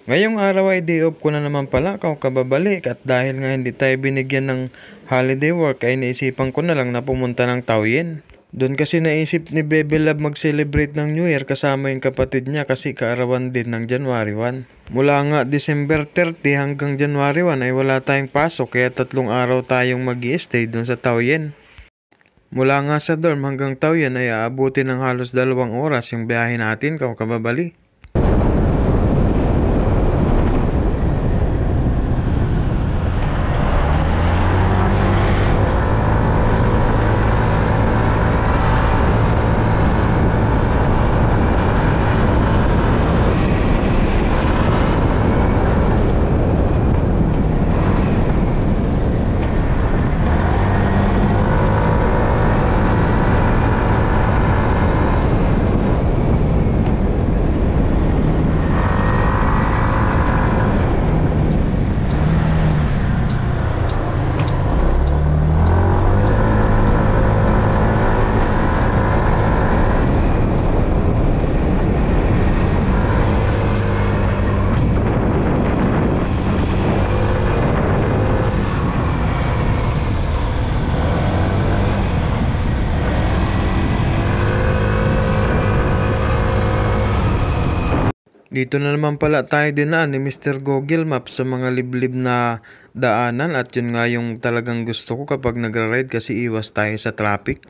Ngayong araw ay day off ko na naman pala kababalik at dahil nga hindi tayo binigyan ng holiday work ay naisipan ko na lang na pumunta ng Taoyuan. Doon kasi naisip ni Bebe Love mag-celebrate ng New Year kasama yung kapatid niya kasi kaarawan din ng January 1. Mula nga December 30 hanggang January 1 ay wala tayong pasok kaya 3 araw tayong mag-i-stay doon sa Taoyuan. Mula nga sa dorm hanggang Taoyuan ay aabutin ng halos 2 oras yung biyahe natin kababali. Dito na naman pala tayo dinaan ni Mr. Google Maps sa mga liblib na daanan at yun nga yung talagang gusto ko kapag nagra-ride kasi iwas tayo sa traffic.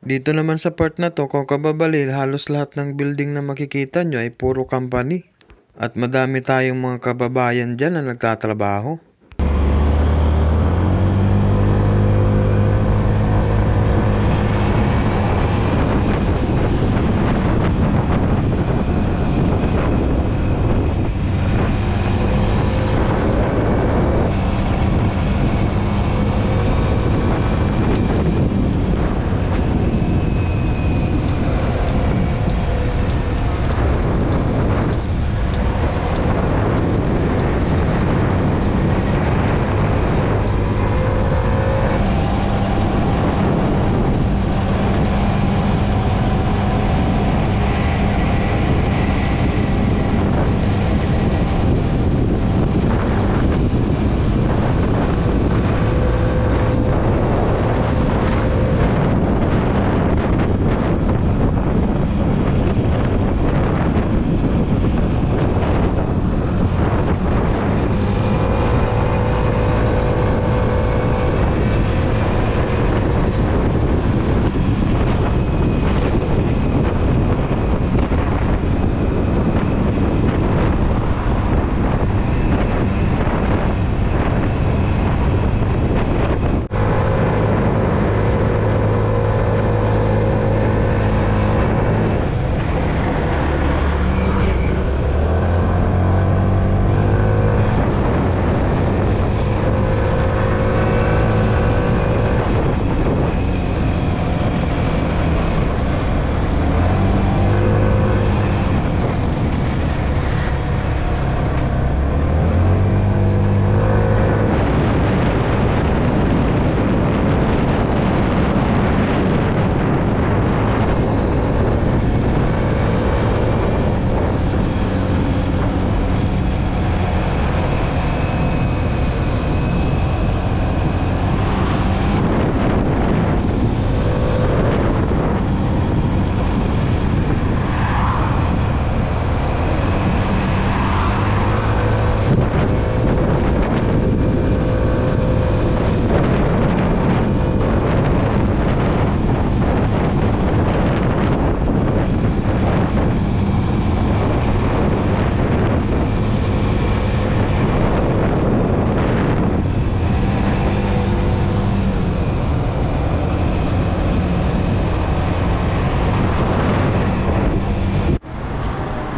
Dito naman sa part na to, kung kababalil, halos lahat ng building na makikita nyo ay puro company. At madami tayong mga kababayan dyan na nagtatrabaho.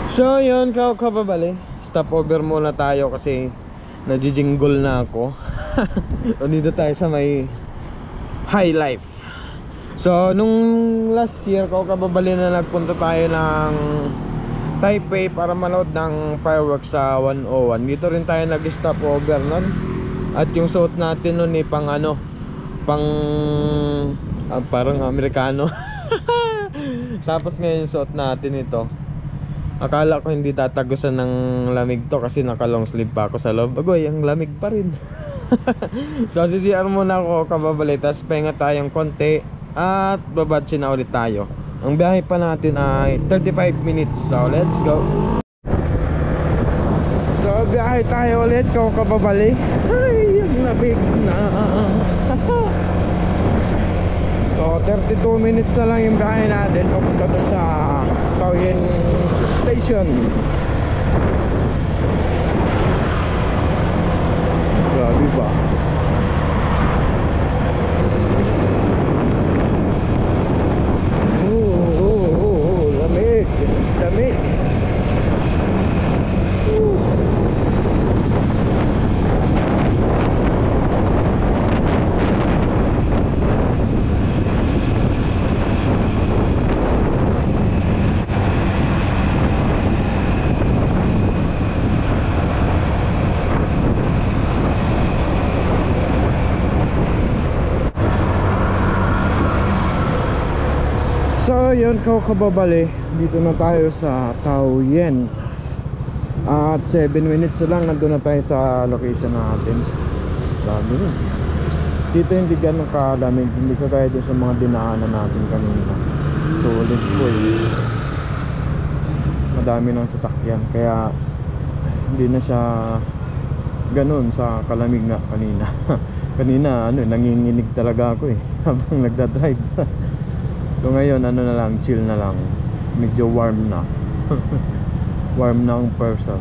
So yun, kababali, stop over muna tayo kasi najijingle na ako. O dito tayo sa may High Life. So nung last year kababali na nagpunta tayo ng Taipei para manood ng fireworks sa 101. Dito rin tayo nag-stop over nun. At yung suot natin nun pang ano, pang parang Amerikano. Tapos ngayon yung suot natin ito, akala ko hindi tatagusan ng lamig to kasi naka long sleeve pa ako sa loob. Agoy, ang lamig pa rin. So CCR muna ako kababali, tapos pahinga tayong konti at babatsi na ulit tayo. Ang biyahe pa natin ay 35 minutes. So let's go. So biyahe tayo ulit kababali. Ay, ang lamig na. So 32 minutes na lang yung biyahe natin papunta dun sa Taoyuan Station. Grabe ba? Lamig. Lamig. So yun kababali, dito na tayo sa Taoyuan. At 7 minutes lang nandun na tayo sa location natin. Grabe rin. Dito hindi ganun kalamig, hindi kagaya doon sa mga dinaanan natin kanina. Solid po madami ng sasakyan, kaya hindi na siya ganun sa kalamig na kanina. Kanina nanginginig talaga ako habang nagdadrive. So ngayon na lang, chill na lang. Medyo warm na. Warm na ang person.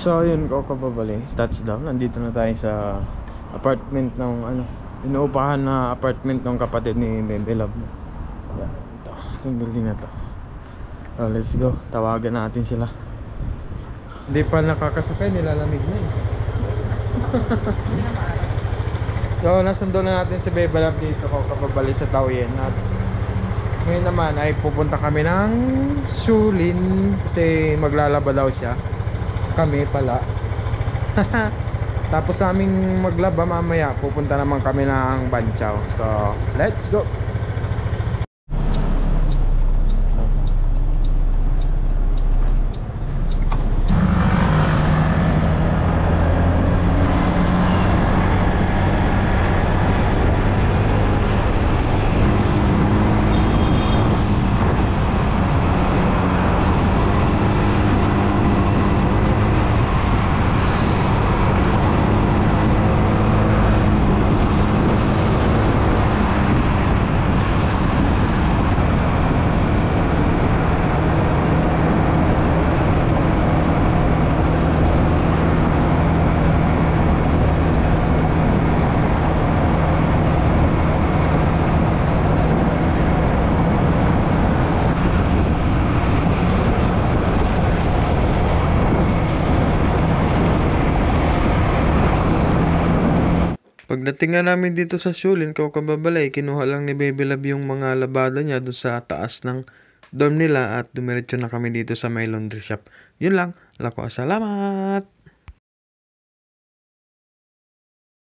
So yun kababali, touchdown. Nandito na tayo sa apartment ng inuupahan na apartment ng kapatid ni Bebe Love. Yan, ito, yung building na to. So let's go, tawagan natin sila. Hindi pa nakakasakay, nilalamig na So nasundo na natin si Bebe Love dito kababali sa Taoyuan. At ngayon naman ay pupunta kami ng Shulin kasi maglalaba daw siya. Kami pala. Tapos sa aming maglaba mamaya pupunta naman kami ng Banchaw. So let's go. Pagdating nga namin dito sa Shulin, kababalay, kinuha lang ni Baby Love yung mga labada niya doon sa taas ng dorm nila at dumiretso na kami dito sa may laundry shop. Yun lang. Lako, salamat!